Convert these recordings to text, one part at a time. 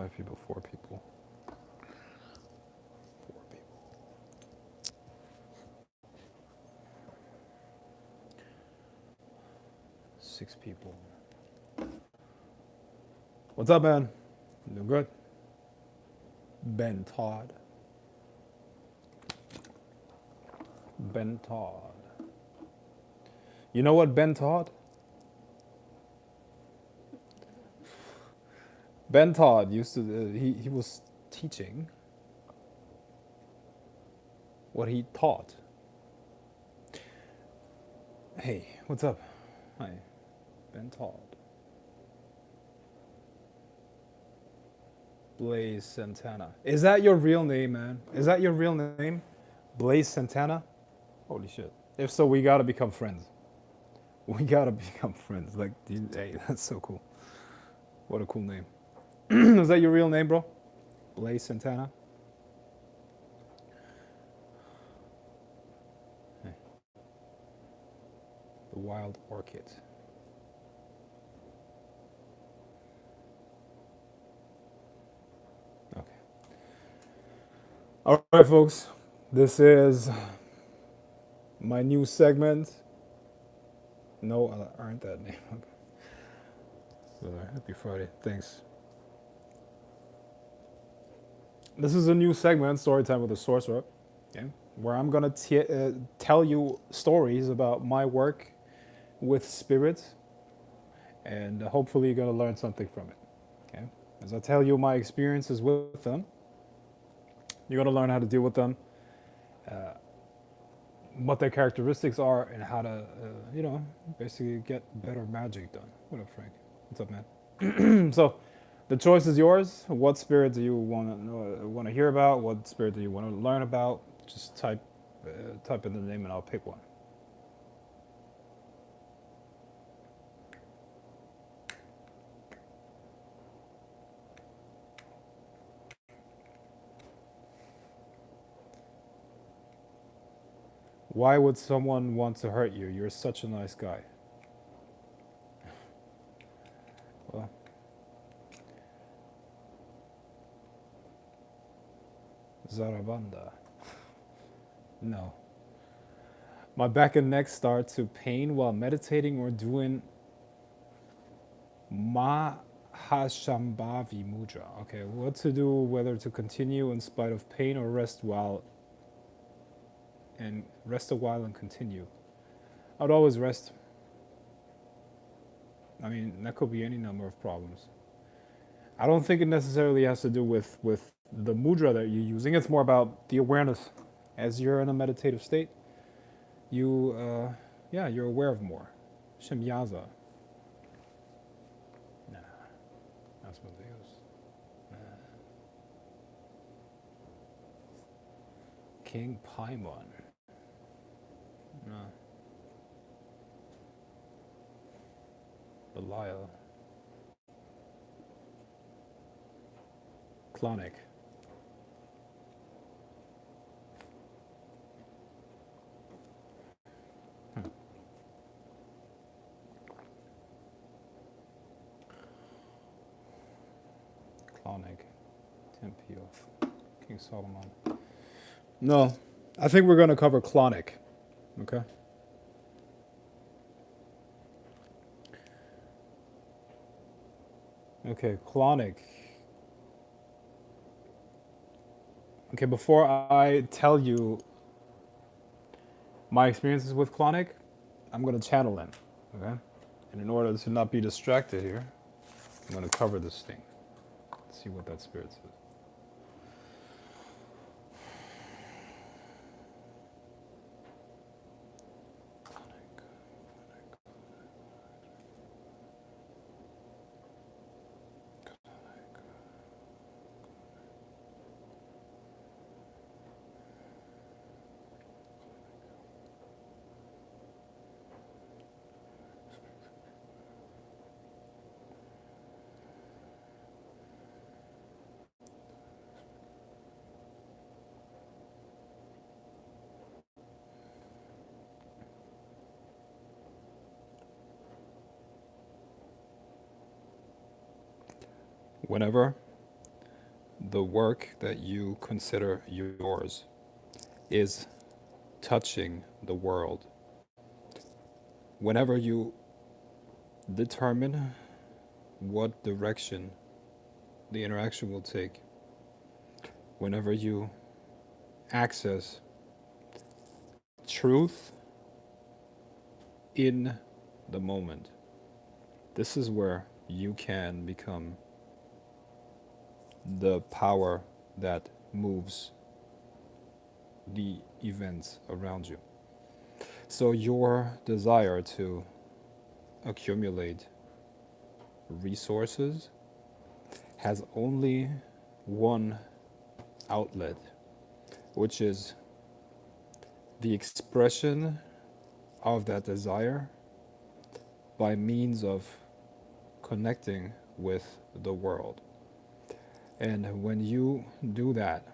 5 people, 4 people. 4 people. 6 people. What's up, man? Doing good? Ben Todd. Ben Todd. You know what Ben Todd? Ben Todd used to, he was teaching what he taught. Hey, what's up? Hi, Ben Todd. Blaze Santana. Is that your real name, man? Is that your real name? Blaze Santana? Holy shit. If so, we gotta become friends. We gotta become friends. Like, hey, that's so cool. What a cool name. Is that your real name, bro? Blaze Santana? Hey. The Wild Orchid. Okay. All right, folks. This is my new segment. No, aren't that name. Okay. Happy Friday. Thanks. This is a new segment, Storytime with the Sorcerer, yeah, where I'm gonna tell you stories about my work with spirits, and hopefully you're gonna learn something from it. Okay, as I tell you my experiences with them, you're gonna learn how to deal with them, uh, what their characteristics are, and how to, basically get better magic done. What up, Frank? What's up, man? So, the choice is yours. What spirit do you want to hear about? What spirit do you want to learn about? Just type in the name, and I'll pick one. Why would someone want to hurt you? You're such a nice guy. Well, Zarabanda. No. My back and neck start to pain while meditating or doing Mahashambhavi Mudra. Okay, what to do, whether to continue in spite of pain or rest a while and continue. I'd always rest. I mean, that could be any number of problems. I don't think it necessarily has to do with the mudra that you're using. It's more about the awareness. As you're in a meditative state, you're aware of more. Shemyaza. Nah, that's what they use. Nah. King Paimon. Nah. Belial. Clonic. Clonic. Tempe of King Solomon. No, I think we're going to cover Clonic. Okay. Okay, Clonic. Okay, before I tell you my experiences with Clonic, I'm going to channel in. Okay? And in order to not be distracted here, I'm going to cover this thing. See what that spirit says. Whenever the work that you consider yours is touching the world. Whenever you determine what direction the interaction will take, whenever you access truth in the moment, this is where you can become the power that moves the events around you. So, your desire to accumulate resources has only one outlet, which is the expression of that desire by means of connecting with the world. And when you do that,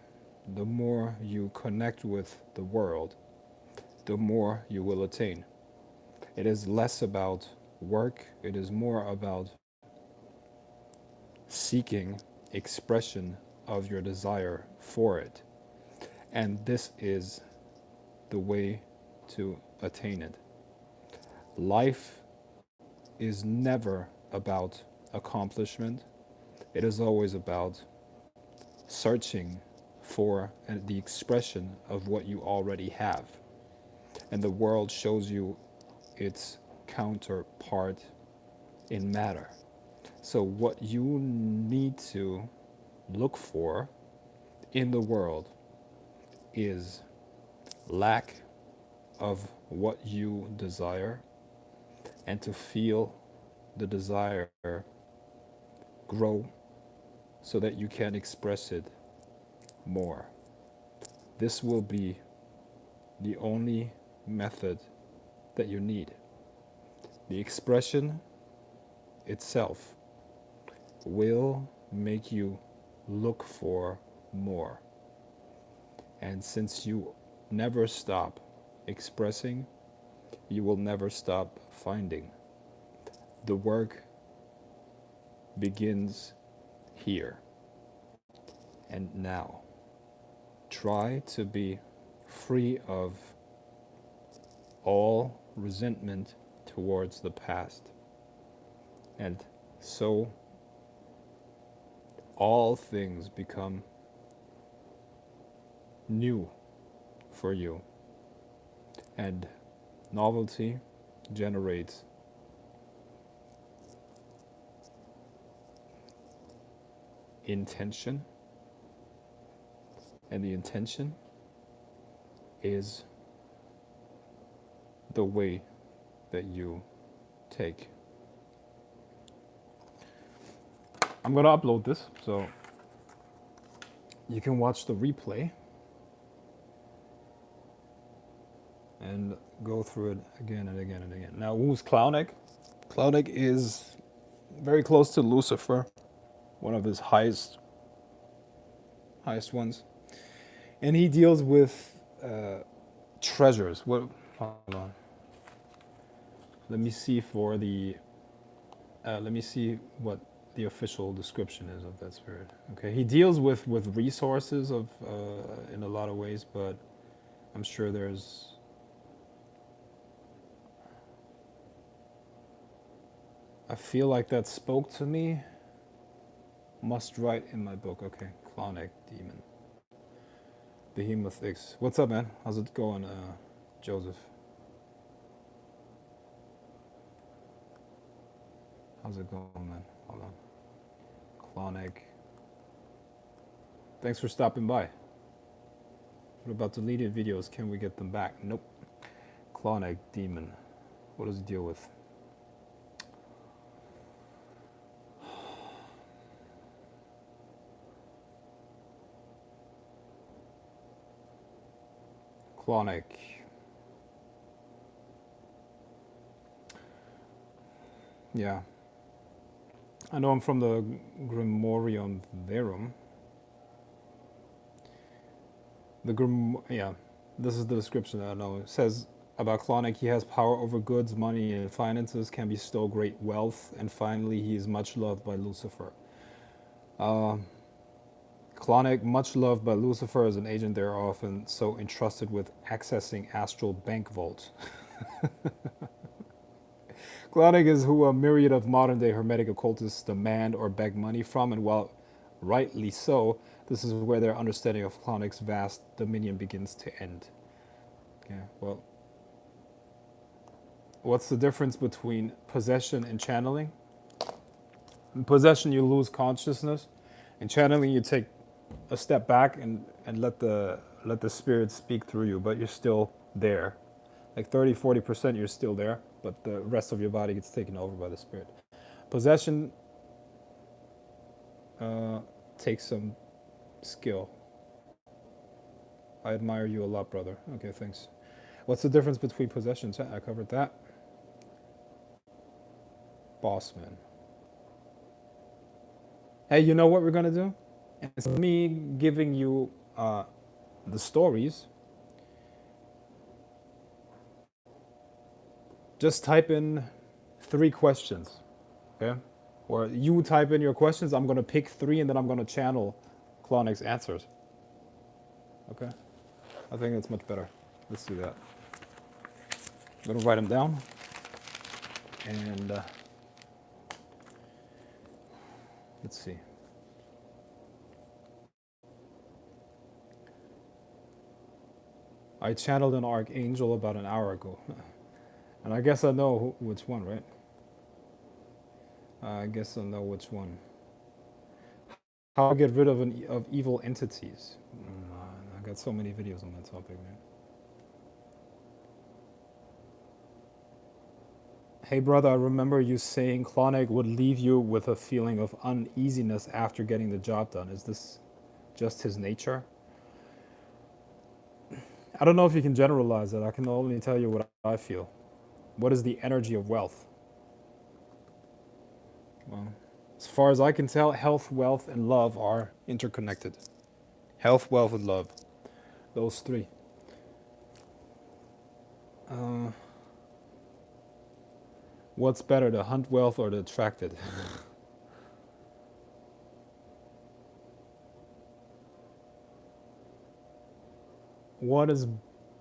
the more you connect with the world, the more you will attain. It is less about work, it is more about seeking expression of your desire for it. And this is the way to attain it. Life is never about accomplishment, it is always about searching for the expression of what you already have. And the world shows you its counterpart in matter. So, what you need to look for in the world is lack of what you desire, and to feel the desire grow so that you can express it more. This will be the only method that you need. The expression itself will make you look for more. And since you never stop expressing, you will never stop finding. The work begins here and now. Try to be free of all resentment towards the past. And so all things become new for you. And novelty generates intention, and the intention is the way that you take. I'm going to upload this so you can watch the replay and go through it again and again and again. Now, who's Clownic? Clownic is very close to Lucifer, one of his highest ones, and he deals with treasures. What? Hold on. Let me see for the. Let me see what the official description is of that spirit. Okay, he deals with resources of in a lot of ways, but I'm sure there's. I feel like that spoke to me. Must write in my book. Okay, Clonic Demon. Behemoth X. What's up, man? How's it going, Joseph? How's it going, man? Hold on. Clonic. Thanks for stopping by. What about deleted videos? Can we get them back? Nope. Clonic Demon. What does he deal with? Clonic. Yeah. I know him from the Grimorium Verum. Yeah, this is the description that I know. It says about Clonic, he has power over goods, money, and finances, can bestow great wealth, and finally, he is much loved by Lucifer. Clonic, much loved by Lucifer as an agent, they are often so entrusted with accessing astral bank vaults. Clonic is who a myriad of modern day hermetic occultists demand or beg money from, and while rightly so, this is where their understanding of Clonic's vast dominion begins to end. Yeah, well, what's the difference between possession and channeling? In possession, you lose consciousness. In channeling, you take a step back and let the spirit speak through you, but you're still there. Like 30-40% you're still there, but the rest of your body gets taken over by the spirit. Possession takes some skill. I admire you a lot, brother. Okay, thanks. What's the difference between possessions? I covered that. Boss man. Hey, you know what we're gonna do? Instead of me giving you the stories, just type in 3 questions, okay? Or you type in your questions, I'm gonna pick 3 and then I'm gonna channel Clonic's answers. Okay? I think it's much better. Let's do that. I'm gonna write them down. And let's see. I channeled an archangel about an hour ago. And I guess I know which one, right? I guess I know which one. How to get rid of evil entities. I got so many videos on that topic, man. Hey brother, I remember you saying Clonic would leave you with a feeling of uneasiness after getting the job done. Is this just his nature? I don't know if you can generalize it. I can only tell you what I feel. What is the energy of wealth? Well, as far as I can tell, health, wealth, and love are interconnected. Health, wealth, and love. Those 3. What's better, to hunt wealth or to attract it? What is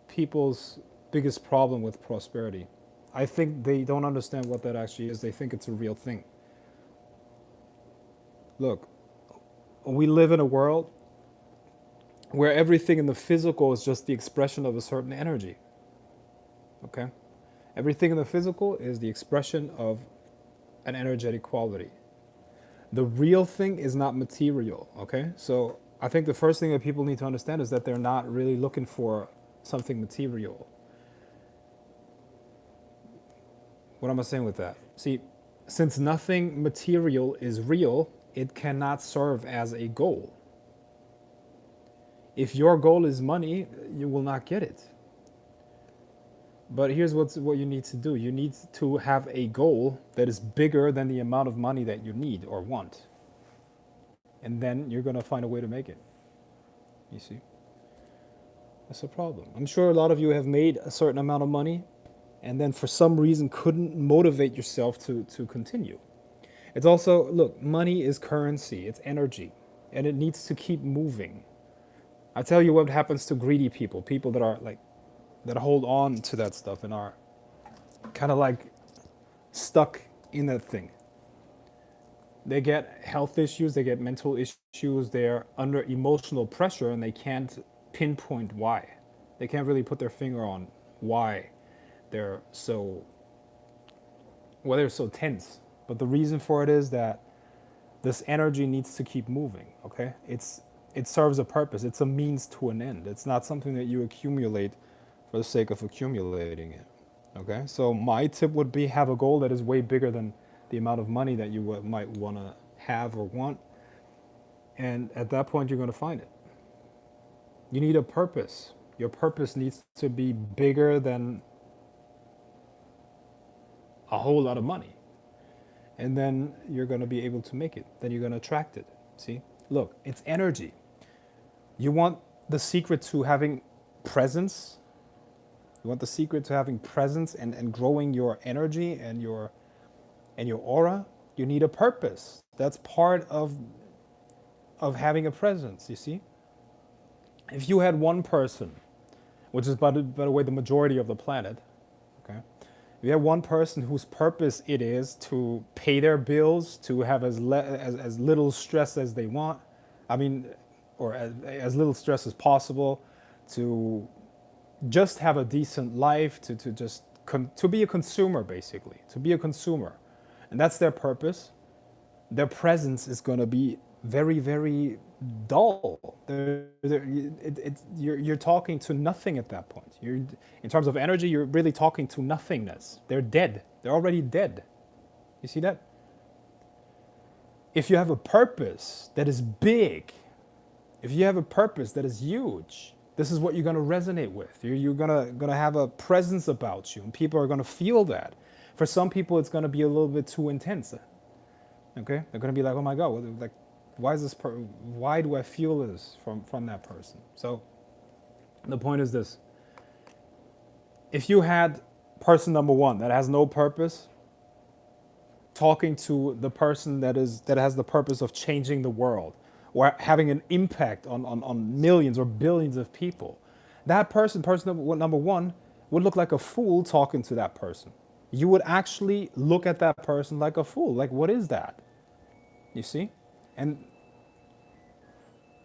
people's biggest problem with prosperity? I think they don't understand what that actually is. They think it's a real thing. Look, we live in a world where everything in the physical is just the expression of a certain energy. Okay? Everything in the physical is the expression of an energetic quality. The real thing is not material, okay? So I think the first thing that people need to understand is that they're not really looking for something material. What am I saying with that? See, since nothing material is real, it cannot serve as a goal. If your goal is money, you will not get it. But here's what you need to do. You need to have a goal that is bigger than the amount of money that you need or want. And then you're going to find a way to make it. You see? That's a problem. I'm sure a lot of you have made a certain amount of money and then for some reason couldn't motivate yourself to continue. It's also, look, money is currency, it's energy, and it needs to keep moving. I tell you what happens to greedy people, people that are like, that hold on to that stuff and are kind of like stuck in that thing. They get health issues, they get mental issues, they're under emotional pressure and they can't pinpoint why. They can't really put their finger on why they're so, well, they're so tense. But the reason for it is that this energy needs to keep moving, okay? It serves a purpose. It's a means to an end. It's not something that you accumulate for the sake of accumulating it, okay? So my tip would be have a goal that is way bigger than the amount of money that you might want to have or want. And at that point, you're going to find it. You need a purpose. Your purpose needs to be bigger than a whole lot of money. And then you're going to be able to make it. Then you're going to attract it. See? Look, it's energy. You want the secret to having presence. You want the secret to having presence and growing your energy and your aura. You need a purpose. That's part of of having a presence, you see? If you had one person, which is, by the way, the majority of the planet, okay? If you have one person whose purpose it is to pay their bills, to have as little stress as they want, I mean, or as little stress as possible, to just have a decent life, to just to be a consumer, basically, to be a consumer, and that's their purpose. Their presence is going to be very, very dull. You're talking to nothing at that point. In terms of energy, you're really talking to nothingness. They're dead. They're already dead. You see that? If you have a purpose that is big, if you have a purpose that is huge, this is what you're going to resonate with. You're going to have a presence about you, and people are going to feel that. For some people, it's going to be a little bit too intense. Okay, they're going to be like, "Oh my God, like, why is this? Why do I feel this from that person?" So, the point is this: if you had person number one that has no purpose, talking to the person that has the purpose of changing the world or having an impact on millions or billions of people, that person number one, would look like a fool talking to that person. You would actually look at that person like a fool. Like, what is that? You see? And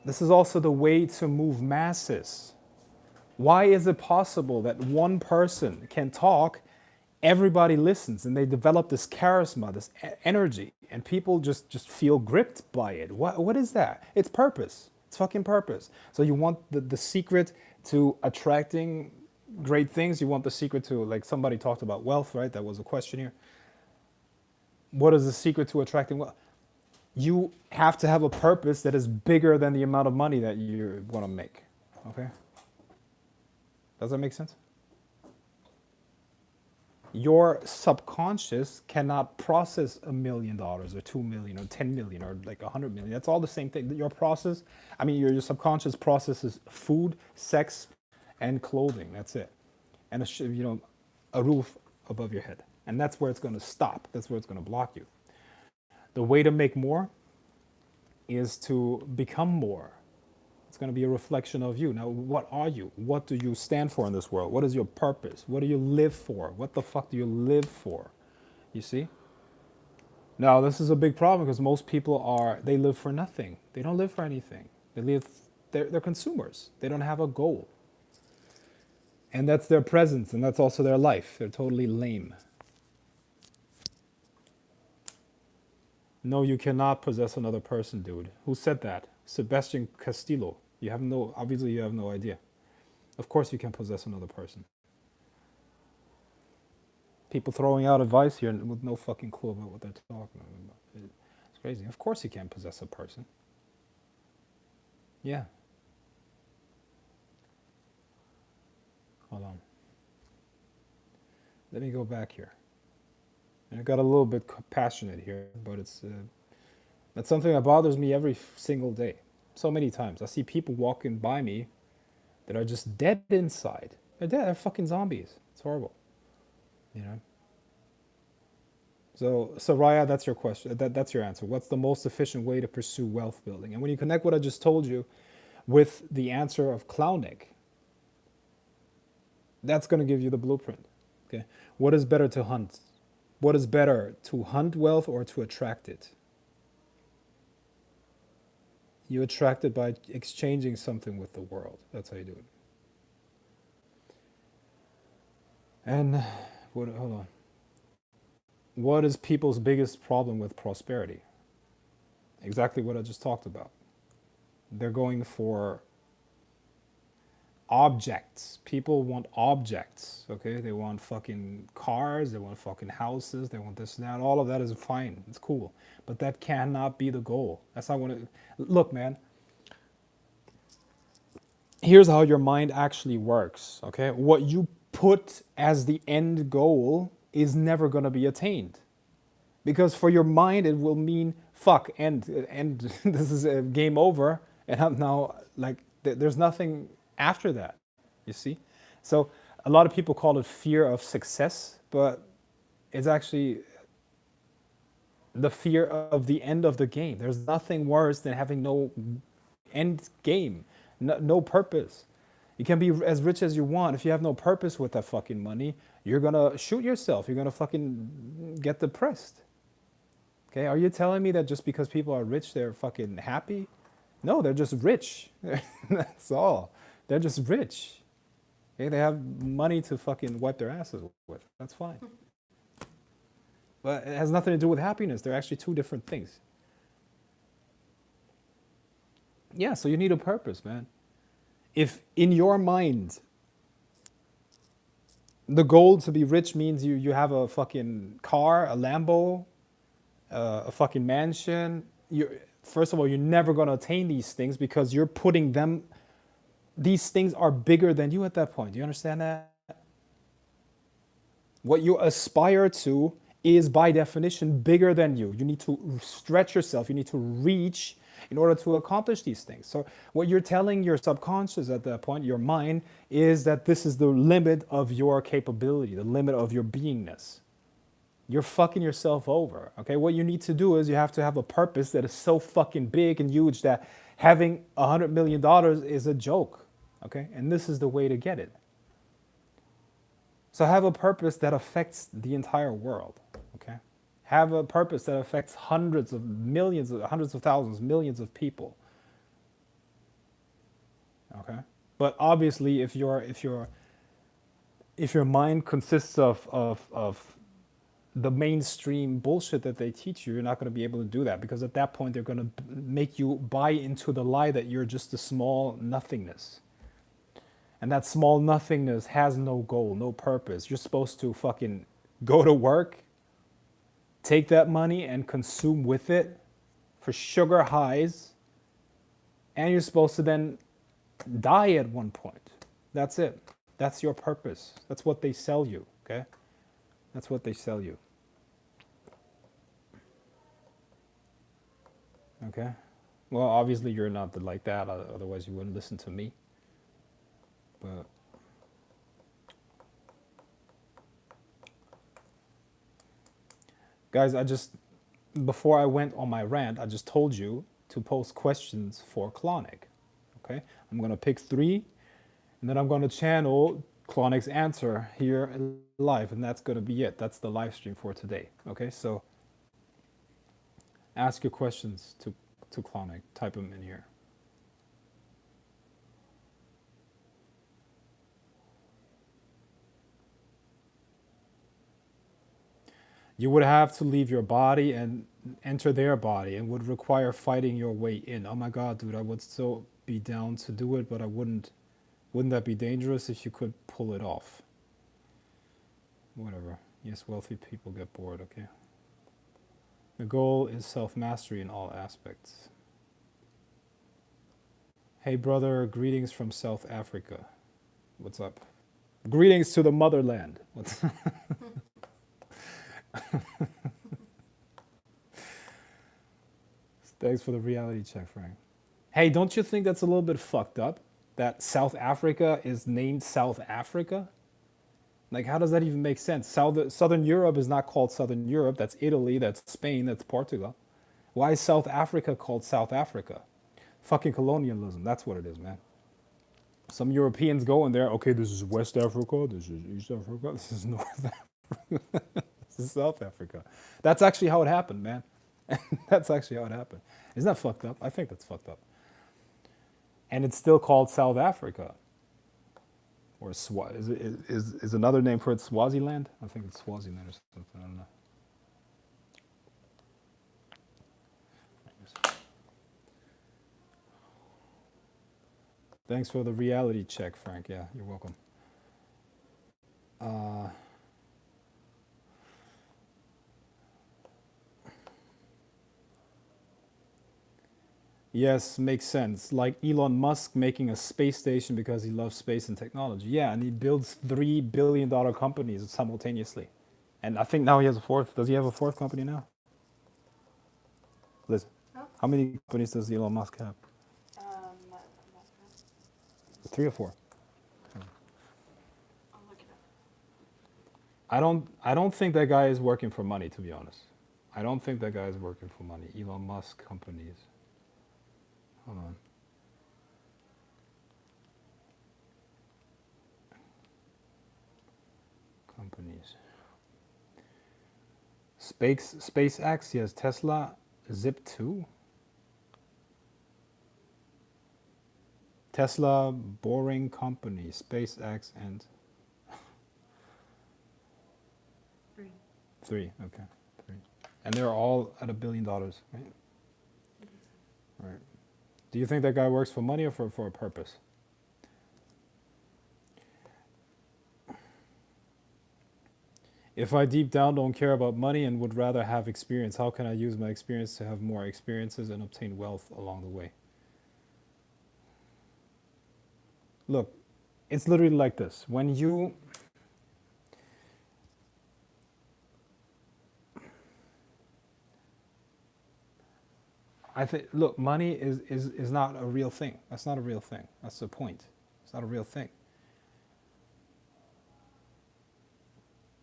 this is also the way to move masses. Why is it possible that one person can talk, everybody listens, and they develop this charisma, this energy, and people just feel gripped by it? What is that? It's purpose. It's fucking purpose. So you want the secret to attracting great things. You want the secret to, like somebody talked about wealth, right? That was a question here. What is the secret to attracting wealth? You have to have a purpose that is bigger than the amount of money that you're going to make. Okay? Does that make sense? Your subconscious cannot process $1 million or 2 million or 10 million or like 100 million. That's all the same thing. Your process, I mean, your subconscious processes food, sex, and clothing. That's it. And a roof above your head. And that's where it's going to stop. That's where it's going to block you. The way to make more is to become more. It's going to be a reflection of you. Now, what are you? What do you stand for in this world? What is your purpose? What do you live for? What the fuck do you live for? You see? Now, this is a big problem because most people they live for nothing. They don't live for anything. They're consumers. They don't have a goal. And that's their presence, and that's also their life. They're totally lame. No, you cannot possess another person, dude. Who said that? Sebastian Castillo. Obviously you have no idea. Of course you can possess another person. People throwing out advice here with no fucking clue about what they're talking about. It's crazy. Of course you can possess a person. Yeah. Hold on. Let me go back here. And I got a little bit passionate here, but that's something that bothers me every single day. So many times. I see people walking by me that are just dead inside. They're dead. They're fucking zombies. It's horrible. You know? So Raya, that's your question. That's your answer. What's the most efficient way to pursue wealth building? And when you connect what I just told you with the answer of Clownick, that's going to give you the blueprint. Okay? What is better to hunt? What is better, to hunt wealth or to attract it? You attract it by exchanging something with the world. That's how you do it. And hold on. What is people's biggest problem with prosperity? Exactly what I just talked about. They're going for objects. People want objects, okay? They want fucking cars, they want fucking houses, they want this and that. All of that is fine. It's cool. But that cannot be the goal. That's not what it... Look, man. Here's how your mind actually works, okay? What you put as the end goal is never going to be attained. Because for your mind, it will mean, fuck, end, this is a game over, and I'm now, like, there's nothing after that, you see? So a lot of people call it fear of success, but it's actually the fear of the end of the game. There's nothing worse than having no end game, no purpose. You can be as rich as you want. If you have no purpose with that fucking money, you're gonna shoot yourself. You're gonna fucking get depressed. Okay, are you telling me that just because people are rich, they're fucking happy? No, they're just rich. That's all. They're just rich. Okay, they have money to fucking wipe their asses with. That's fine. But it has nothing to do with happiness. They're actually two different things. Yeah, so you need a purpose, man. If in your mind the goal to be rich means you have a fucking car, a Lambo, a fucking mansion, you first of all, you're never going to attain these things because you're putting them, these things are bigger than you at that point. Do you understand that? What you aspire to is by definition bigger than you. You need to stretch yourself, you need to reach in order to accomplish these things. So what you're telling your subconscious at that point, your mind, is that this is the limit of your capability, the limit of your beingness. You're fucking yourself over. Okay, what you need to do is you have to have a purpose that is so fucking big and huge that having $100 million is a joke. Okay, and this is the way to get it. So have a purpose that affects the entire world. Okay, have a purpose that affects hundreds of millions, hundreds of thousands, millions of people. Okay, but obviously, if your mind consists of the mainstream bullshit that they teach you, you're not going to be able to do that because at that point they're going to make you buy into the lie that you're just a small nothingness. And that small nothingness has no goal, no purpose. You're supposed to fucking go to work, take that money and consume with it for sugar highs, and you're supposed to then die at one point. That's it. That's your purpose. That's what they sell you, okay? That's what they sell you. Okay? Well, obviously you're not like that, otherwise you wouldn't listen to me. But guys, before I went on my rant, I just told you to post questions for Clonic. Okay? I'm going to pick 3 and then I'm going to channel Clonic's answer here live, and that's going to be it. That's the live stream for today. Okay? So ask your questions to Clonic. Type them in here. You would have to leave your body and enter their body and would require fighting your way in. Oh my god, dude, I would still be down to do it, but I wouldn't that be dangerous if you could pull it off? Whatever. Yes, wealthy people get bored, okay? The goal is self-mastery in all aspects. Hey brother, greetings from South Africa. What's up? Greetings to the motherland. What's Thanks for the reality check, Frank. Hey, don't you think that's a little bit fucked up? That South Africa is named South Africa? Like, how does that even make sense? Southern Europe is not called Southern Europe. That's Italy, that's Spain, that's Portugal. Why is South Africa called South Africa? Fucking colonialism. That's what it is, man. Some Europeans go in there, okay, this is West Africa, this is East Africa, this is North Africa, this is South Africa. That's actually how it happened, man. That's actually how it happened. Isn't that fucked up? I think that's fucked up. And it's still called South Africa. Or is another name for it Swaziland? I think it's Swaziland or something. I don't know. Thanks for the reality check, Frank. Yeah, you're welcome. Uh, yes, makes sense. Like Elon Musk making a space station because he loves space and technology. Yeah, and he builds $3 billion companies simultaneously. And I think now he has a fourth. Does he have a fourth company now? Liz, how many companies does Elon Musk have? 3 or 4? I don't think that guy is working for money, to be honest. I don't think that guy's working for money. Elon Musk companies. Hold on. Companies. SpaceX, yes. Tesla, Zip2. Tesla, Boring Company, SpaceX, and three. Okay, three. And they're all at $1 billion, right? Right. Do you think that guy works for money or for a purpose? If I deep down don't care about money and would rather have experience, how can I use my experience to have more experiences and obtain wealth along the way? Look, it's literally like this. When you I think look, money is not a real thing. That's not a real thing. That's the point. It's not a real thing.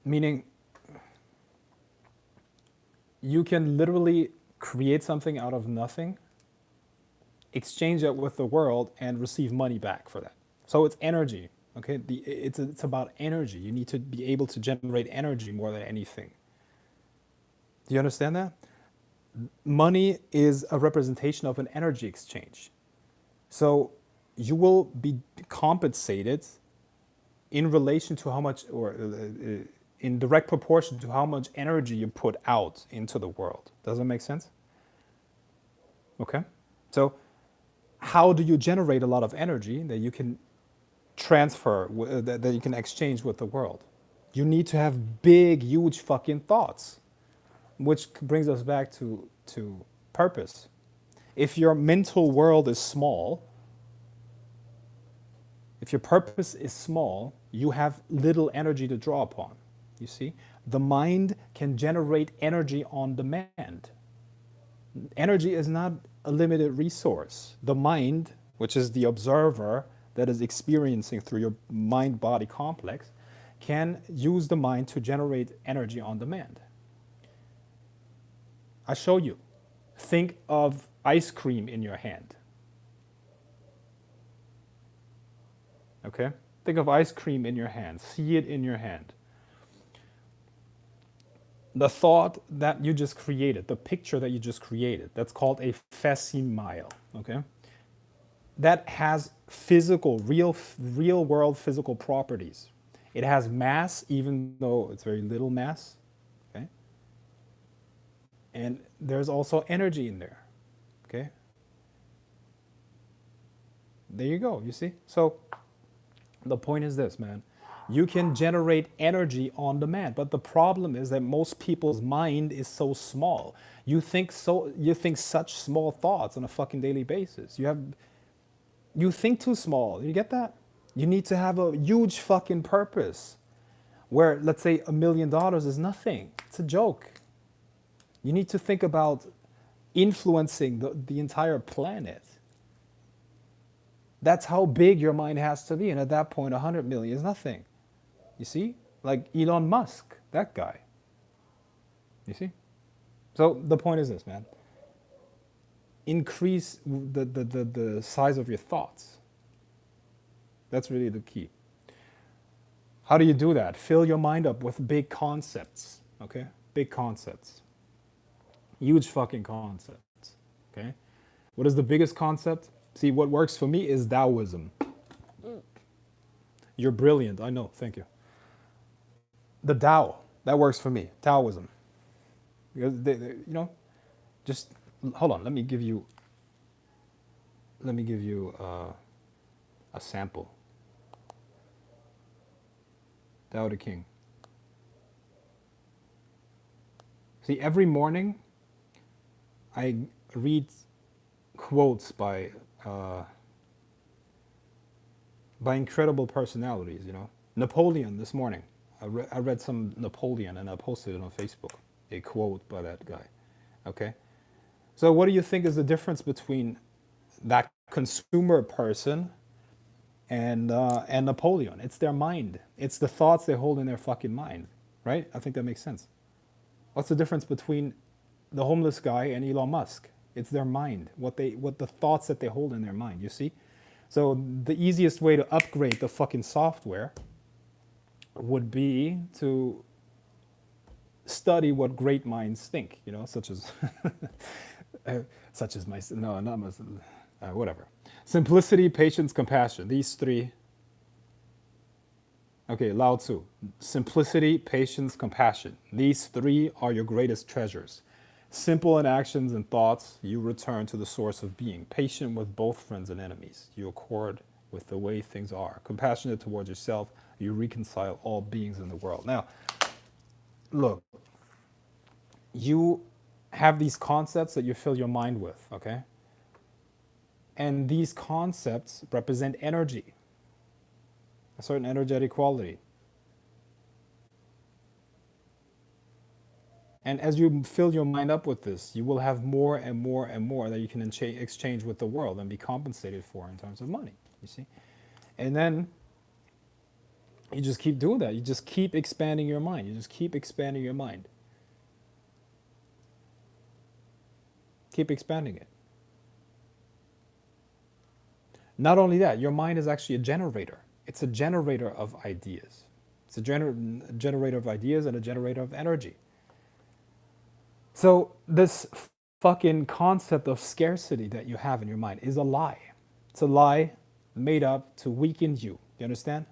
Meaning you can literally create something out of nothing, exchange it with the world, and receive money back for that. So it's energy. Okay, it's about energy. You need to be able to generate energy more than anything. Do you understand that? Money is a representation of an energy exchange. So you will be compensated in relation to how much, or in direct proportion to how much energy you put out into the world. Does that make sense? Okay. So how do you generate a lot of energy that you can transfer, that you can exchange with the world? You need to have big, huge fucking thoughts, which brings us back to purpose. If your mental world is small, if your purpose is small, you have little energy to draw upon. You see? The mind can generate energy on demand. Energy is not a limited resource. The mind, which is the observer that is experiencing through your mind body complex, can use the mind to generate energy on demand. I show you. Think of ice cream in your hand. Okay? Think of ice cream in your hand. See it in your hand. The thought that you just created, the picture that you just created, that's called a facsimile. Okay? That has physical, real world physical properties. It has mass, even though it's very little mass. Okay? And there's also energy in there. Okay? There you go, you see? So the point is this, man. You can generate energy on demand, but the problem is that most people's mind is so small. You think such small thoughts on a fucking daily basis. You think too small. You get that? You need to have a huge fucking purpose. Where, let's say, $1 million is nothing. It's a joke. You need to think about influencing the entire planet. That's how big your mind has to be. And at that point, 100 million is nothing. You see? Like Elon Musk, that guy. You see? So the point is this, man. Increase the size of your thoughts. That's really the key. How do you do that? Fill your mind up with big concepts, okay? Big concepts. Huge fucking concepts, okay? What is the biggest concept? See, what works for me is Taoism. You're brilliant, I know, thank you. The Tao, that works for me, Taoism. Because just hold on, let me give you a sample. Tao Te King. See, every morning I read quotes by incredible personalities, Napoleon this morning. I read some Napoleon and I posted it on Facebook, a quote by that guy. Okay? So what do you think is the difference between that consumer person and Napoleon? It's their mind. It's the thoughts they hold in their fucking mind, right? I think that makes sense. What's the difference between the homeless guy and Elon Musk. It's their mind, what the thoughts that they hold in their mind, you see? So the easiest way to upgrade the fucking software would be to study what great minds think, you know, such as such as my no, not my whatever. Simplicity, patience, compassion. These three. Okay, Lao Tzu. Simplicity, patience, compassion. These three are your greatest treasures. Simple in actions and thoughts, you return to the source of being. Patient with both friends and enemies, you accord with the way things are. Compassionate towards yourself, you reconcile all beings in the world. Now, look, you have these concepts that you fill your mind with, okay? And these concepts represent energy, a certain energetic quality. And as you fill your mind up with this, you will have more and more and more that you can exchange with the world and be compensated for in terms of money, you see? And then you just keep doing that. You just keep expanding your mind. You just keep expanding your mind. Keep expanding it. Not only that, your mind is actually a generator. It's a generator of ideas. It's a generator of ideas and a generator of energy. So this fucking concept of scarcity that you have in your mind is a lie. It's a lie made up to weaken you. You understand?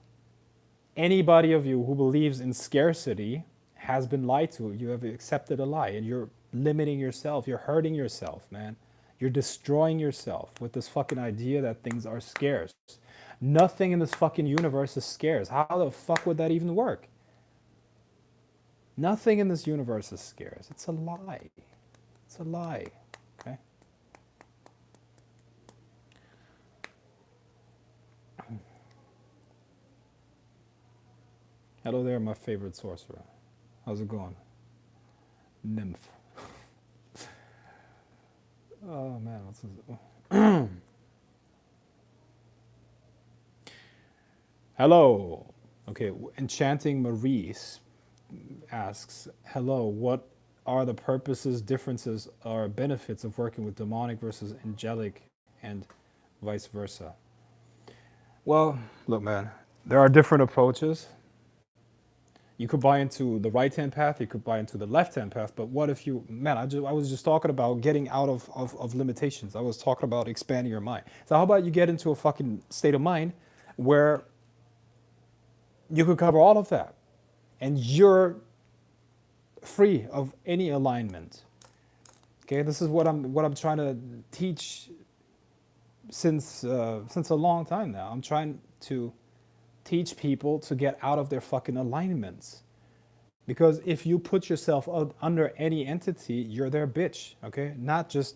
Anybody of you who believes in scarcity has been lied to. You have accepted a lie and you're limiting yourself. You're hurting yourself, man. You're destroying yourself with this fucking idea that things are scarce. Nothing in this fucking universe is scarce. How the fuck would that even work? Nothing in this universe is scarce. It's a lie. It's a lie. Okay? Hello there, my favorite sorcerer. How's it going? Nymph. Oh man, what's this? Hello. Okay, Enchanting Maurice asks, hello, what are the purposes, differences, or benefits of working with demonic versus angelic and vice versa? Well, look, man, there are different approaches. You could buy into the right-hand path, you could buy into the left-hand path, but what if you, man, I was just talking about getting out of limitations. I was talking about expanding your mind. So how about you get into a fucking state of mind where you could cover all of that and you're free of any alignment. Okay, this is what I'm trying to teach since a long time now. I'm trying to teach people to get out of their fucking alignments. Because if you put yourself under any entity, you're their bitch, okay? Not just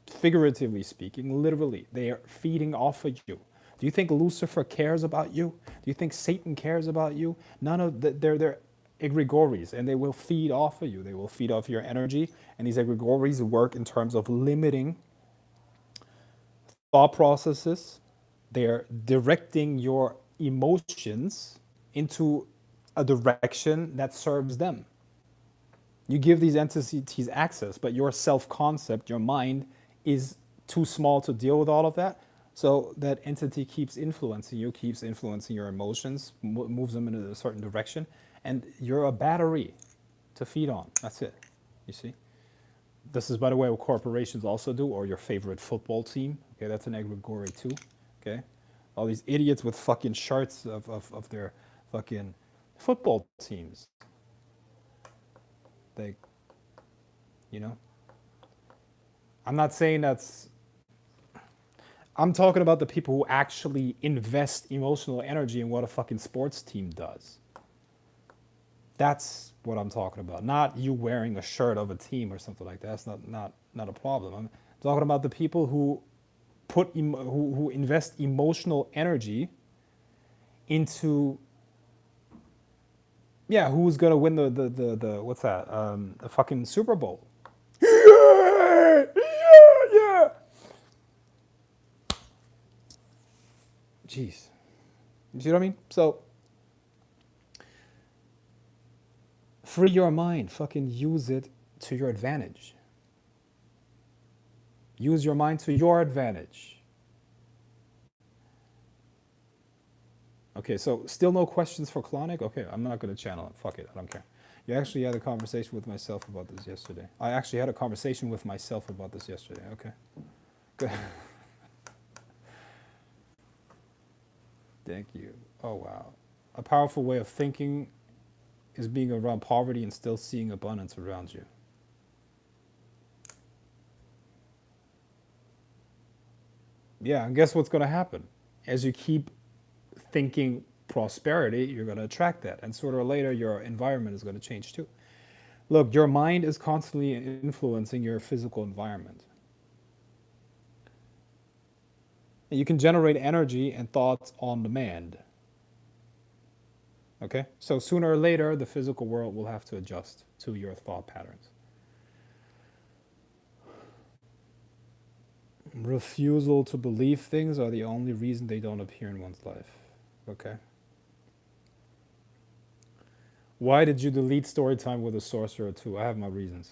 figuratively speaking, literally. They are feeding off of you. Do you think Lucifer cares about you? Do you think Satan cares about you? None of they're egregories, and they will feed off of you. They will feed off your energy, and these egregories work in terms of limiting thought processes. They're directing your emotions into a direction that serves them. You give these entities access, but your self-concept, your mind, is too small to deal with all of that. So that entity keeps influencing you, keeps influencing your emotions, moves them in a certain direction, and you're a battery to feed on. That's it. You see? This is, by the way, what corporations also do, or your favorite football team. Okay, that's an egregory too. Okay? All these idiots with fucking shirts of their fucking football teams. They, you know? I'm not saying that's... I'm talking about the people who actually invest emotional energy in what a fucking sports team does. That's what I'm talking about. Not you wearing a shirt of a team or something like that. That's not a problem. I'm talking about the people who who invest emotional energy into, yeah, who's gonna win the what's that, the fucking Super Bowl. Yeah, yeah, yeah. Jeez, you see what I mean? So free your mind, fucking use it to your advantage. Use your mind to your advantage. Okay, so still no questions for Klonic? Okay, I'm not going to channel it. Fuck it, I don't care. You actually had a conversation with myself about this yesterday. I actually had a conversation with myself about this yesterday. Okay, good. Thank you. Oh, wow. A powerful way of thinking is being around poverty and still seeing abundance around you. Yeah, and guess what's going to happen? As you keep thinking prosperity, you're going to attract that. And sooner or later, your environment is going to change too. Look, your mind is constantly influencing your physical environment. And you can generate energy and thoughts on demand. Okay? So sooner or later, the physical world will have to adjust to your thought patterns. Refusal to believe things are the only reason they don't appear in one's life. Okay? Why did you delete Storytime with a Sorcerer too? I have my reasons.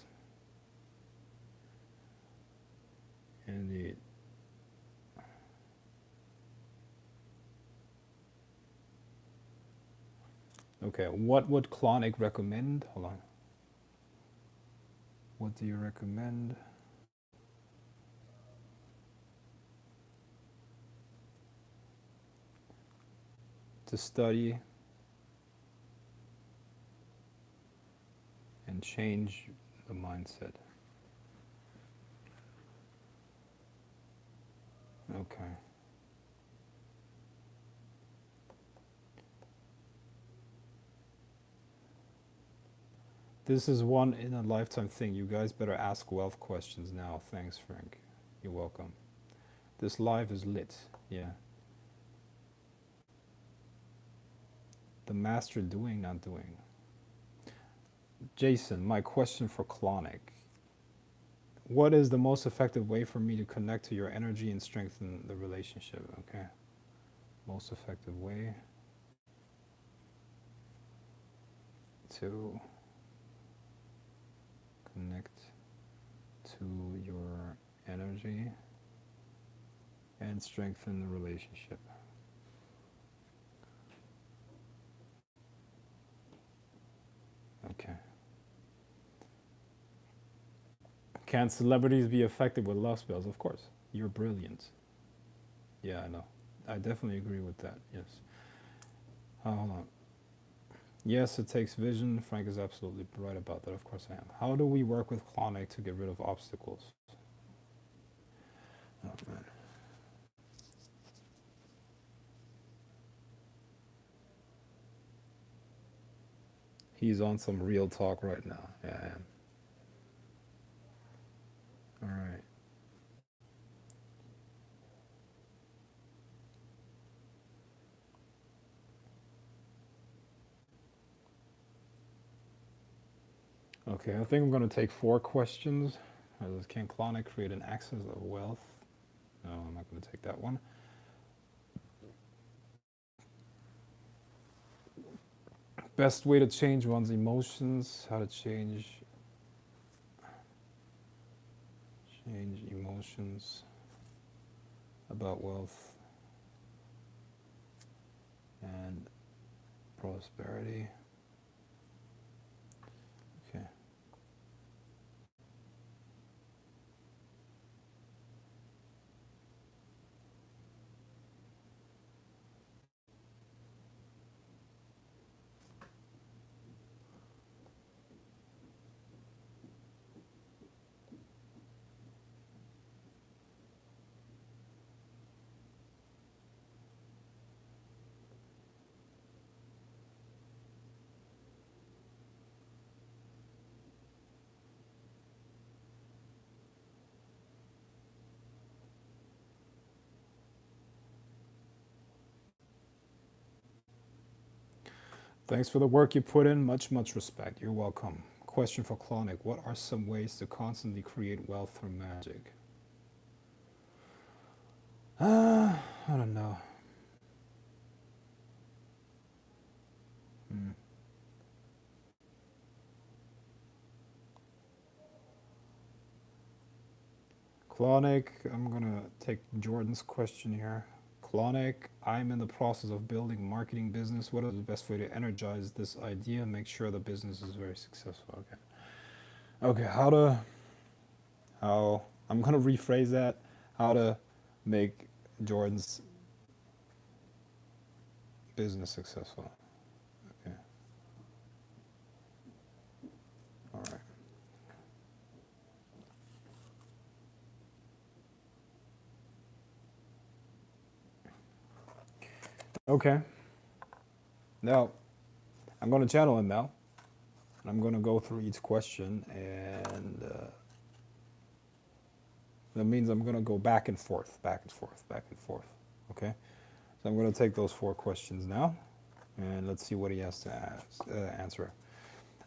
Indeed. Okay, what would Klonic recommend? Hold on. What do you recommend? To study and change the mindset. Okay. This is one in a lifetime thing. You guys better ask wealth questions now. Thanks, Frank. You're welcome. This live is lit. Yeah. The master doing, not doing. Jason, my question for Klonic. What is the most effective way for me to connect to your energy and strengthen the relationship? Okay. Most effective way to connect to your energy and strengthen the relationship. Okay. Can celebrities be effective with love spells? Of course. You're brilliant. Yeah, I know. I definitely agree with that. Yes. Hold on. Yes, it takes vision. Frank is absolutely right about that. Of course I am. How do we work with Klonic to get rid of obstacles? Oh, man. He's on some real talk right now. Yeah, I am. All right. Okay, I think I'm going to take 4 questions. Can Klonic create an axis of wealth? No, I'm not going to take that one. Best way to change one's emotions. How to change emotions about wealth and prosperity. Okay. Thanks for the work you put in. Much, much respect. You're welcome. Question for Klonic. What are some ways to constantly create wealth through magic? I don't know. Hmm. Clonic, I'm gonna take Jordan's question here. Clonic, I'm in the process of building marketing business. What is the best way to energize this idea? Make sure the business is very successful. Okay. Okay, how I'm gonna rephrase that. How to make Jordan's business successful. Okay. All right. Okay. Now I'm gonna channel him now. I'm gonna go through each question, and that means I'm gonna go back and forth, back and forth, back and forth. Okay. So I'm gonna take those four questions now, and let's see what he has to answer.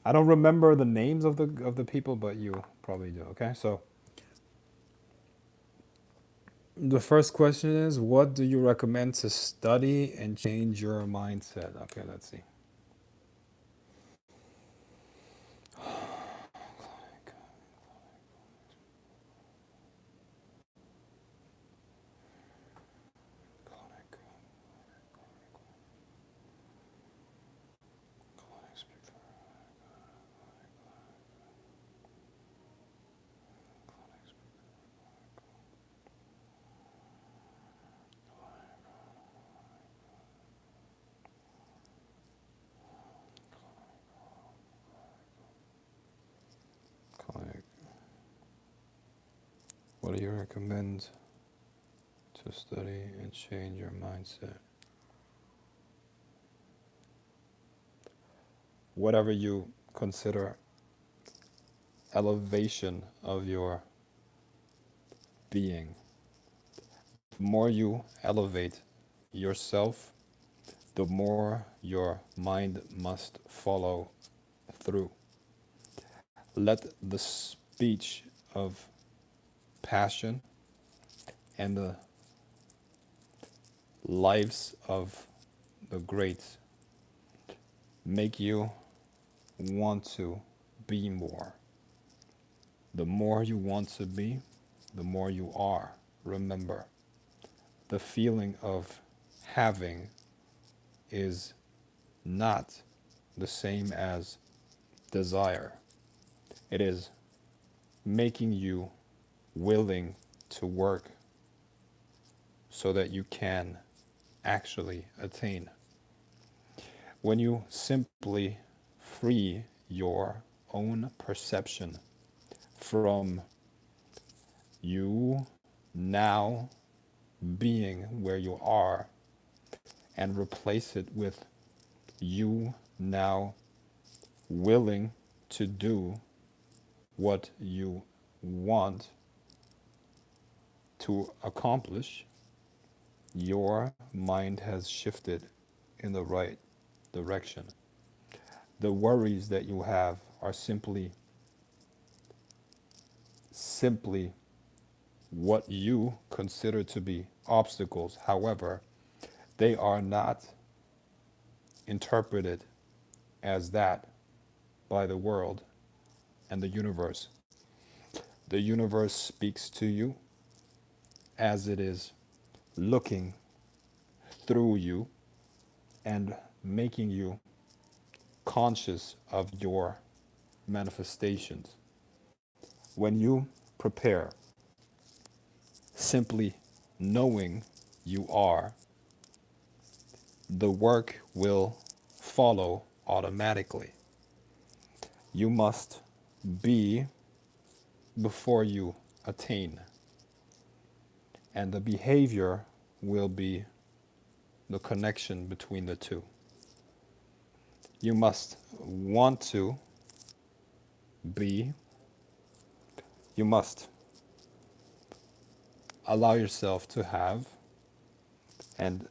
I don't remember the names of the people, but you probably do. Okay. So the first question is, what do you recommend to study and change your mindset? Okay, let's see. What do you recommend to study and change your mindset? Whatever you consider elevation of your being, the more you elevate yourself, the more your mind must follow through. Let the speech of passion and the lives of the greats make you want to be more. The more you want to be, the more you are. Remember, the feeling of having is not the same as desire. It is making you willing to work so that you can actually attain. When you simply free your own perception from you now being where you are and replace it with you now willing to do what you want to accomplish, your mind has shifted in the right direction. The worries that you have are simply what you consider to be obstacles. However, they are not interpreted as that by the world and the universe. The universe speaks to you as it is looking through you and making you conscious of your manifestations. When you prepare, simply knowing you are, the work will follow automatically. You must be before you attain, and the behavior will be the connection between the two. You must want to be, you must allow yourself to have, and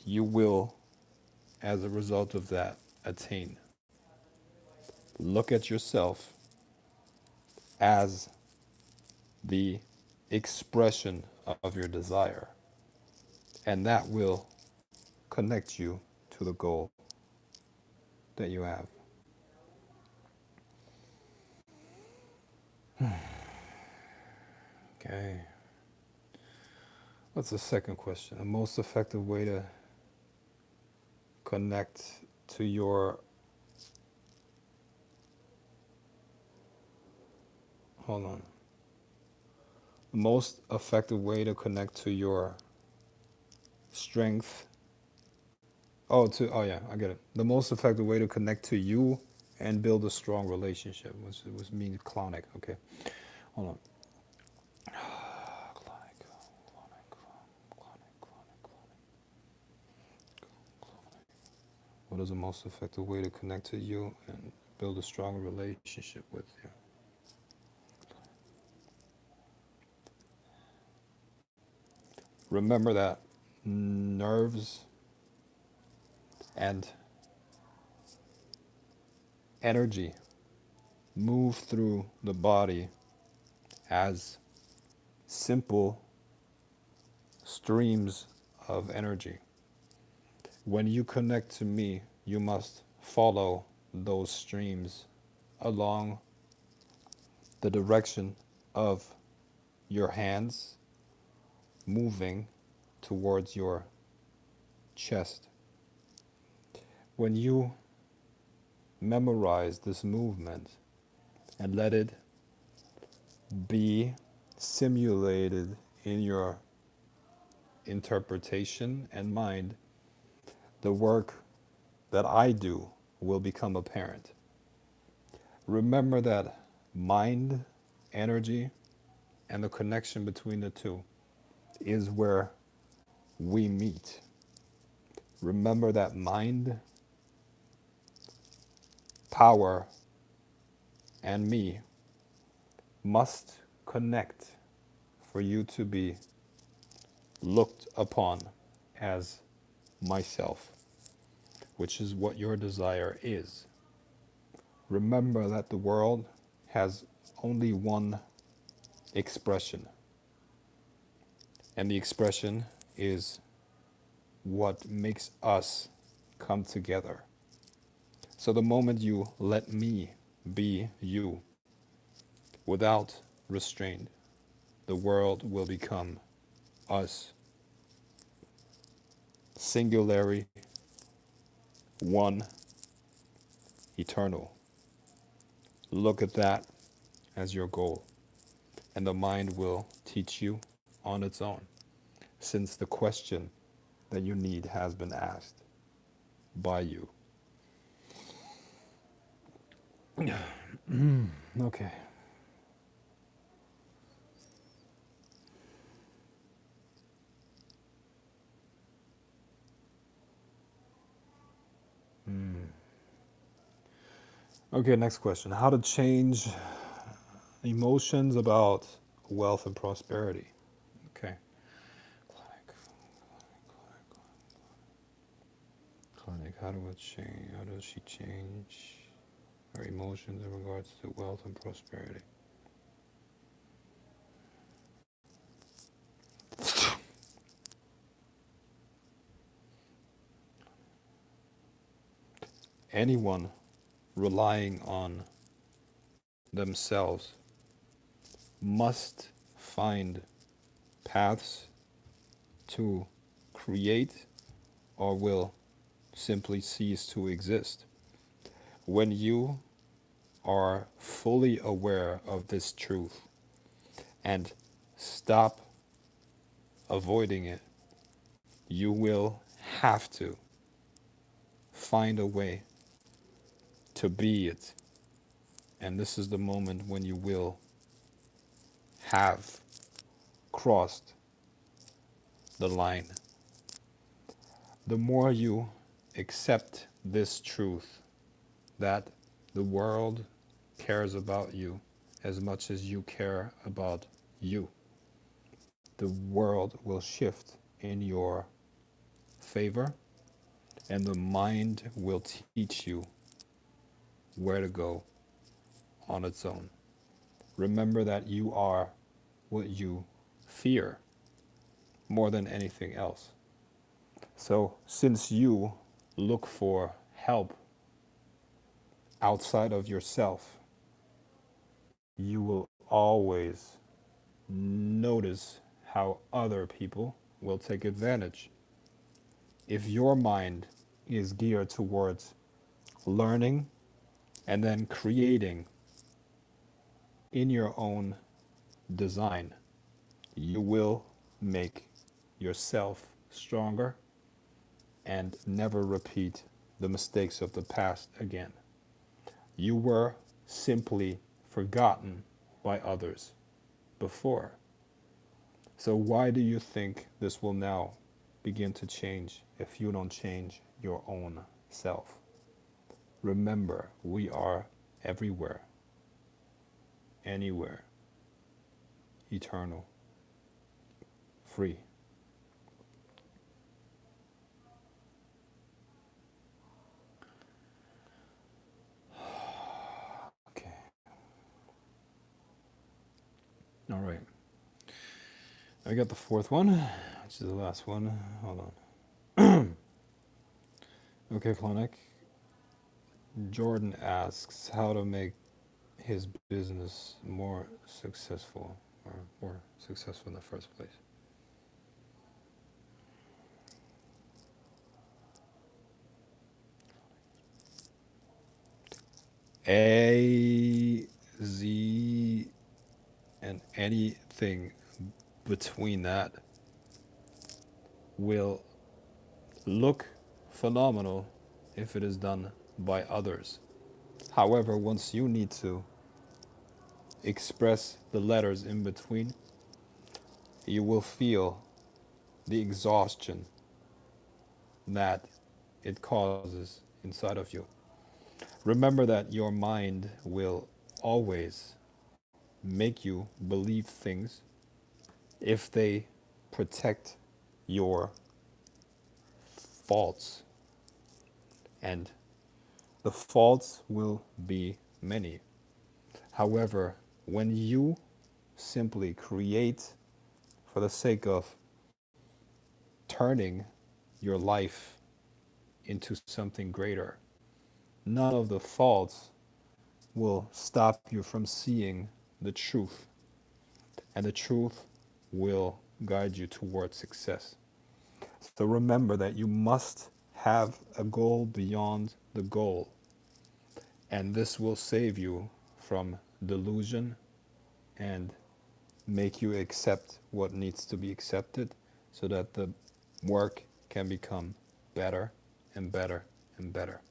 you will, as a result of that, attain. Look at yourself as the expression of your desire, and that will connect you to the goal that you have. Okay. What's the second question? The most effective way to connect to your. Hold on. The most effective way to connect to your strength. Oh yeah, I get it. The most effective way to connect to you and build a strong relationship was mean clonic. Okay, hold on. Clonic, clonic, clonic, clonic, clonic. What is the most effective way to connect to you and build a strong relationship with you? Remember that nerves and energy move through the body as simple streams of energy. When you connect to me, you must follow those streams along the direction of your hands moving towards your chest. When you memorize this movement and let it be simulated in your interpretation and mind, the work that I do will become apparent. Remember that mind, energy, and the connection between the two is where we meet. Remember that mind, power, and me must connect for you to be looked upon as myself, which is what your desire is. Remember that the world has only one expression, and the expression is what makes us come together. So the moment you let me be you without restraint, the world will become us, singularly, one, eternal. Look at that as your goal, and the mind will teach you on its own, since the question that you need has been asked by you. Okay. Okay, next question. How to change emotions about wealth and prosperity. Okay. Clinic, how do it change? How does she change her emotions in regards to wealth and prosperity? Anyone relying on themselves must find paths to create or will simply cease to exist. When you are fully aware of this truth and stop avoiding it, you will have to find a way to be it. And this is the moment when you will have crossed the line. The more you accept this truth that the world cares about you as much as you care about you, the world will shift in your favor and the mind will teach you where to go on its own. Remember that you are what you fear more than anything else. So, since you look for help outside of yourself, you will always notice how other people will take advantage. If your mind is geared towards learning and then creating in your own design, you will make yourself stronger and never repeat the mistakes of the past again. You were simply forgotten by others before. So, why do you think this will now begin to change if you don't change your own self? Remember, we are everywhere, anywhere, eternal, free. Okay. All right. I got the fourth one, which is the last one. Hold on. Okay, Clonic. Jordan asks how to make his business more successful or more successful in the first place. A, Z, and anything between that will look phenomenal if it is done by others. However, once you need to express the letters in between, you will feel the exhaustion that it causes inside of you. Remember that your mind will always make you believe things if they protect your faults, and the faults will be many. However, when you simply create for the sake of turning your life into something greater, none of the faults will stop you from seeing the truth, and the truth will guide you towards success. So remember that you must have a goal beyond the goal, and this will save you from delusion and make you accept what needs to be accepted so that the work can become better and better and better.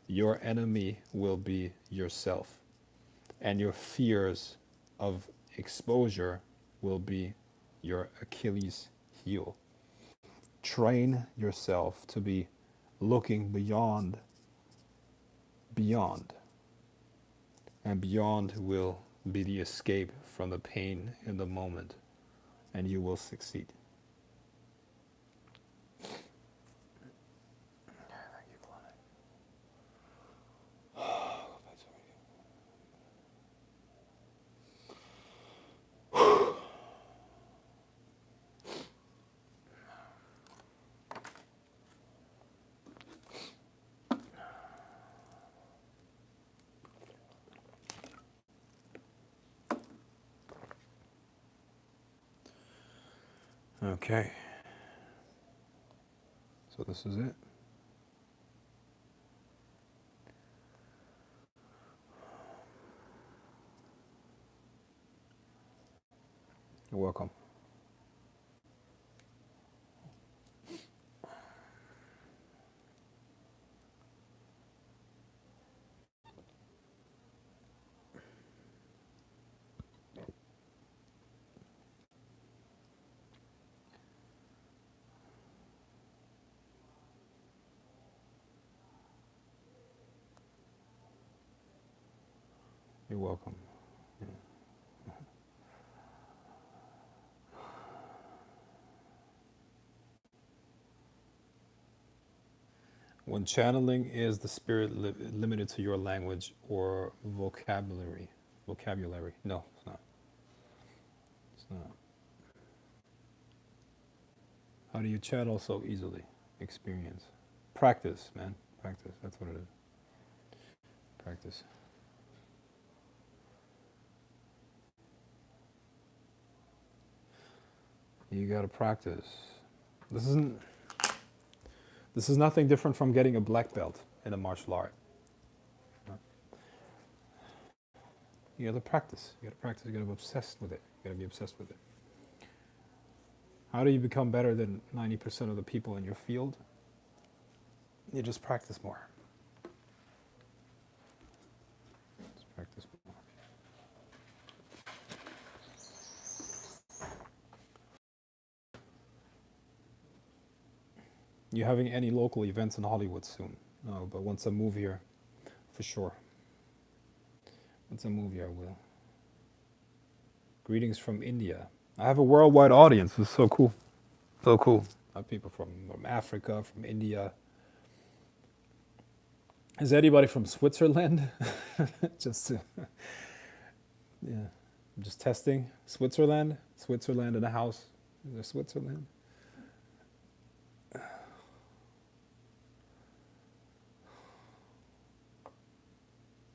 Your enemy will be yourself, and your fears of exposure will be your Achilles heel. Train yourself to be looking beyond, and beyond will be the escape from the pain in the moment, and you will succeed. Okay, so this is it. You're welcome. You're welcome. When channeling is the spirit limited to your language or vocabulary. No, it's not. It's not. How do you channel so easily? Experience. Practice, man. Practice. That's what it is. Practice. You gotta practice. This isn't. This is nothing different from getting a black belt in a martial art. You gotta practice. You gotta practice. You gotta be obsessed with it. You gotta be obsessed with it. How do you become better than 90% of the people in your field? You just practice more. Just practice more. You having any local events in Hollywood soon? No, but once I move here, for sure. Once I move here, I will. Greetings from India. I have a worldwide audience. It's so cool. So cool. I have people from Africa, from India. Is anybody from Switzerland? just yeah, I'm just testing. Switzerland, Switzerland in the house. Is there Switzerland?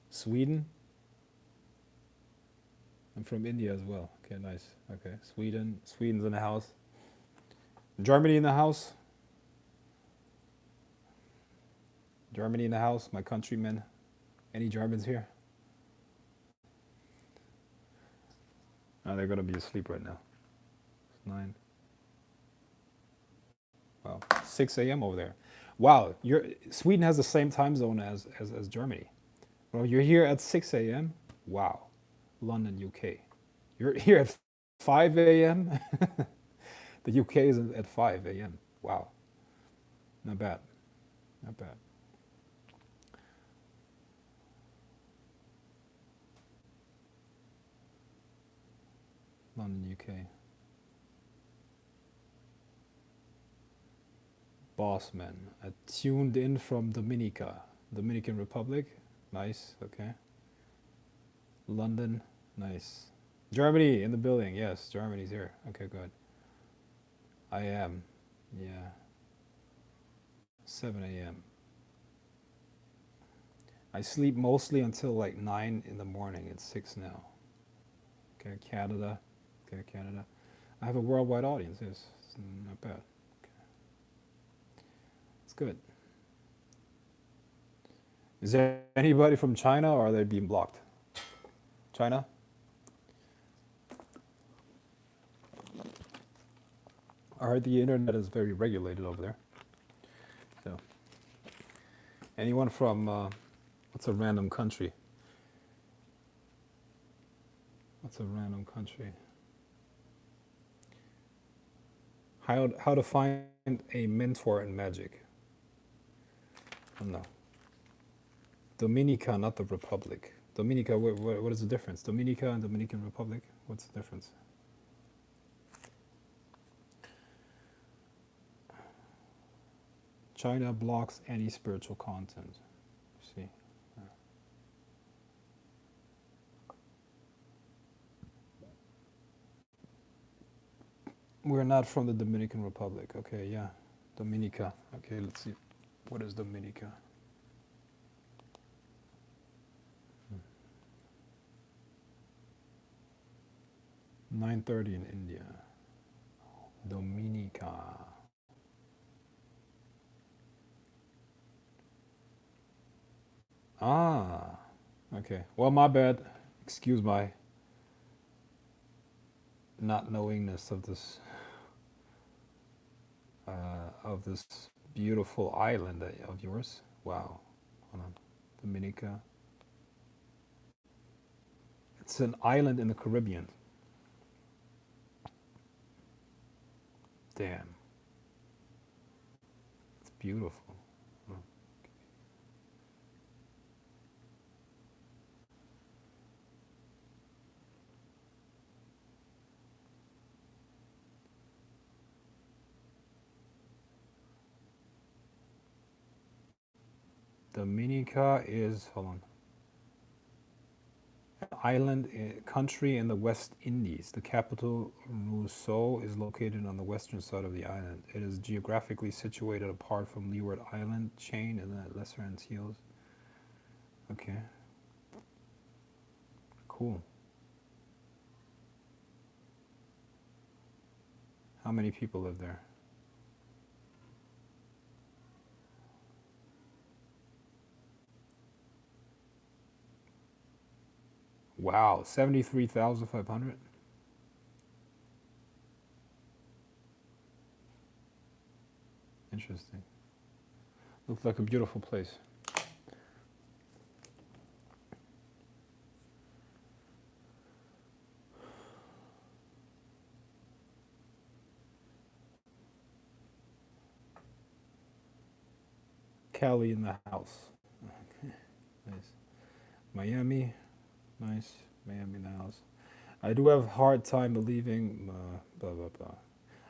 Sweden. I'm from India as well. Okay, nice. Okay, Sweden's in the house. Germany in the house. Germany in the house. My countrymen. Any Germans here? Oh, they're gonna be asleep right now. It's 9. Wow, 6 a.m. over there. Wow, Sweden has the same time zone as Germany. Well, you're here at 6 a.m. Wow, London, UK. You're here at 5 a.m. The UK is at 5 a.m. Wow, not bad, not bad. London, UK. Bossman, tuned in from Dominica, Dominican Republic. Nice, okay. London, nice. Germany in the building. Yes, Germany's here. Okay, good. I am. Yeah. 7 a.m. I sleep mostly until like 9 in the morning. It's 6 now. Okay, Canada. Okay, Canada. I have a worldwide audience. Yes, it's not bad. Okay. It's good. Is there anybody from China, or are they being blocked? China? I heard the internet is very regulated over there. So, anyone from what's a random country? What's a random country? How to find a mentor in magic? I don't know. Dominica, not the Republic. Dominica, what is the difference? Dominica and Dominican Republic? What's the difference? China blocks any spiritual content. See? We're not from the Dominican Republic. Okay, yeah. Dominica. Okay, let's see. What is Dominica? 9:30 in India. Dominica. Ah, okay. Well, my bad. Excuse my not knowingness of this beautiful island of yours. Wow. Hold on. Dominica. It's an island in the Caribbean. Damn. It's beautiful. Oh. Dominica is, hold on, an island country in the West Indies. The capital, Rousseau, is located on the western side of the island. It is geographically situated apart from Leeward Island chain and the Lesser Antilles. Okay, cool. How many people live there? Wow, 73,500. Interesting. Looks like a beautiful place. Cali in the house. Okay, nice. Miami, nice. Miami in the house. I do have a hard time believing, blah, blah, blah.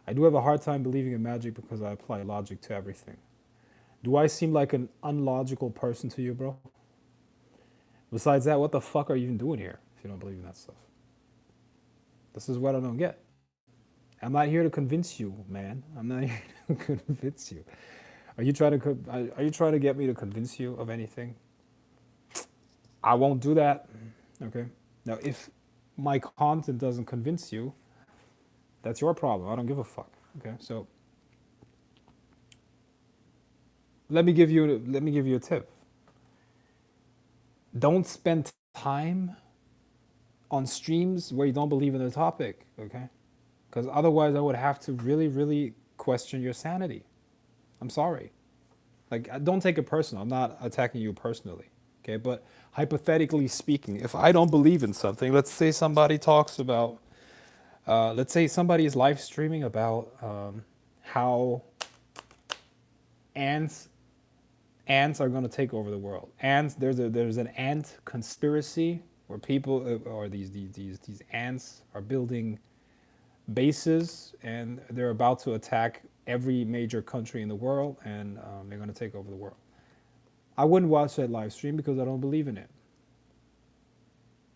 I do have a hard time believing in magic because I apply logic to everything. Do I seem like an unlogical person to you, bro? Besides that, what the fuck are you even doing here if you don't believe in that stuff? This is what I don't get. I'm not here to convince you, man. I'm not here to convince you. Are you trying to are you trying to get me to convince you of anything? I won't do that. Okay. Now, if my content doesn't convince you, that's your problem. I don't give a fuck. Okay. So let me give you a tip. Don't spend time on streams where you don't believe in the topic. Okay. Because otherwise, I would have to really, really question your sanity. I'm sorry. Like, don't take it personal. I'm not attacking you personally. Okay, but hypothetically speaking, if I don't believe in something, let's say somebody talks about, let's say somebody is live streaming about how ants ants are going to take over the world. Ants, there's an ant conspiracy where people or these ants are building bases and they're about to attack every major country in the world and they're going to take over the world. I wouldn't watch that live stream because I don't believe in it.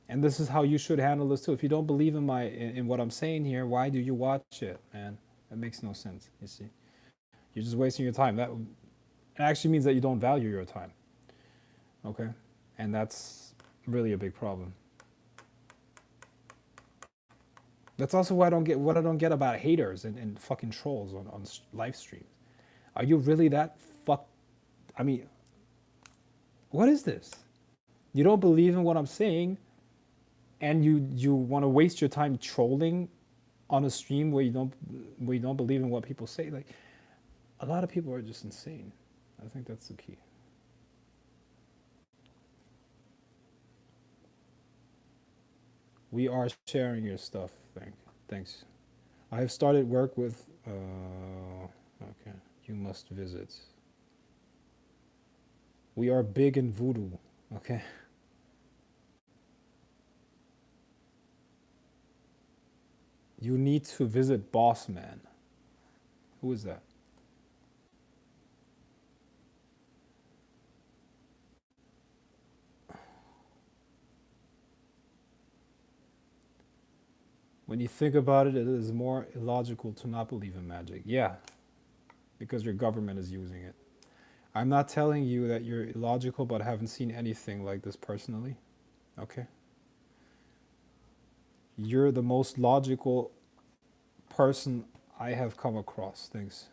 And this is how you should handle this too. If you don't believe in in what I'm saying here, why do you watch it, man? That makes no sense. You see, you're just wasting your time. That actually means that you don't value your time. Okay, and that's really a big problem. That's also what I don't get about haters and fucking trolls on live streams. Are you really that fuck? I mean, what is this? You don't believe in what I'm saying, and you want to waste your time trolling on a stream where you don't believe in what people say. Like, a lot of people are just insane. I think that's the key. We are sharing your stuff. Thanks. I have started work with. Okay, you must visit. We are big in voodoo. Okay. You need to visit Boss Man. Who is that? When you think about it, it is more illogical to not believe in magic. Yeah, because your government is using it. I'm not telling you that you're illogical, but I haven't seen anything like this personally. Okay? You're the most logical person I have come across. Thanks.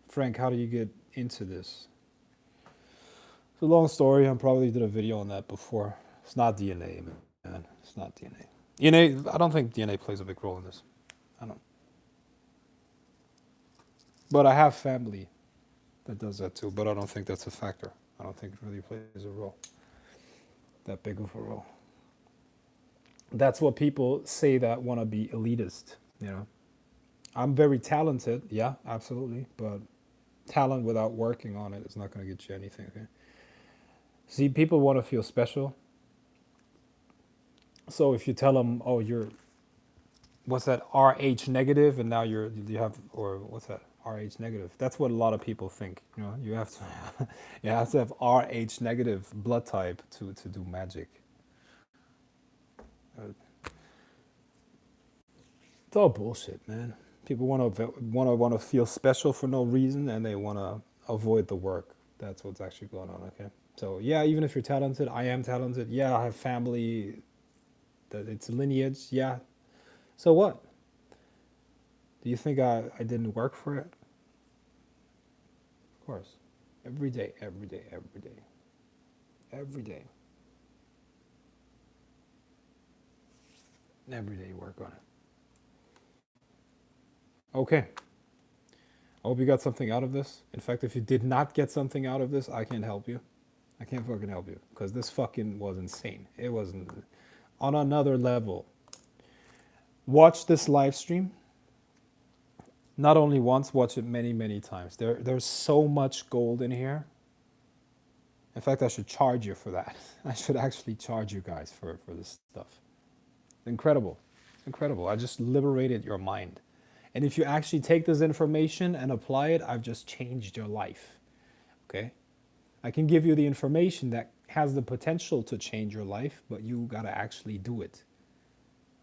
Frank, how do you get into this? It's a long story. I probably did a video on that before. It's not DNA, man. It's not DNA. DNA, I don't think DNA plays a big role in this. I don't. But I have family that does that too, but I don't think that's a factor. I don't think it really plays a role, that big of a role. That's what people say that want to be elitist, you know. I'm very talented, yeah, absolutely, but talent without working on it is not going to get you anything. Okay? See, people want to feel special. So if you tell them, "Oh, you're what's that RH negative," and now you have or what's that RH negative? That's what a lot of people think. You know, you have to you have to have RH negative blood type to do magic. Uh, it's all bullshit, man. People want to feel special for no reason, and they want to avoid the work. That's what's actually going on. Okay, so yeah, even if you're talented, I am talented. Yeah, I have family. That it's lineage. Yeah. So what? Do you think I didn't work for it? Of course. Every day, every day, every day, every day, every day work on it. Okay. I hope you got something out of this. In fact, if you did not get something out of this, I can't help you. I can't fucking help you because this fucking was insane. It was on another level. Watch this live stream. Not only once, watch it many, many times. There's so much gold in here. In fact, I should charge you for that. I should actually charge you guys for this stuff. Incredible. Incredible. I just liberated your mind. And if you actually take this information and apply it, I've just changed your life. Okay? I can give you the information that has the potential to change your life, but you got to actually do it.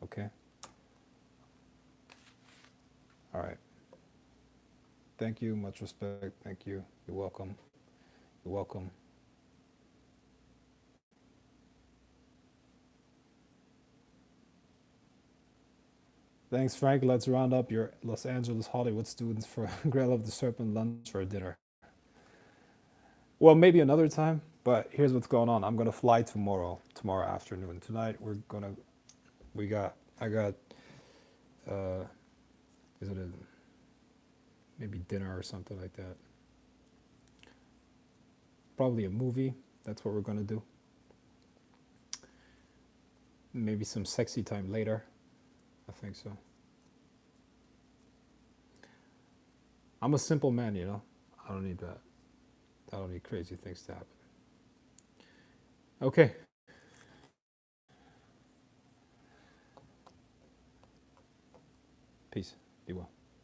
Okay? All right. Thank you. Much respect. Thank you. You're welcome. You're welcome. Thanks, Frank. Let's round up your Los Angeles Hollywood students for Grail of the Serpent lunch for dinner. Well, maybe another time, but here's what's going on. I'm gonna fly tomorrow afternoon. Tonight I got, uh, is it maybe dinner or something like that? Probably a movie. That's what we're gonna do. Maybe some sexy time later. I think so. I'm a simple man, you know. I don't need that. I don't need crazy things to happen. Okay. Peace. Be well.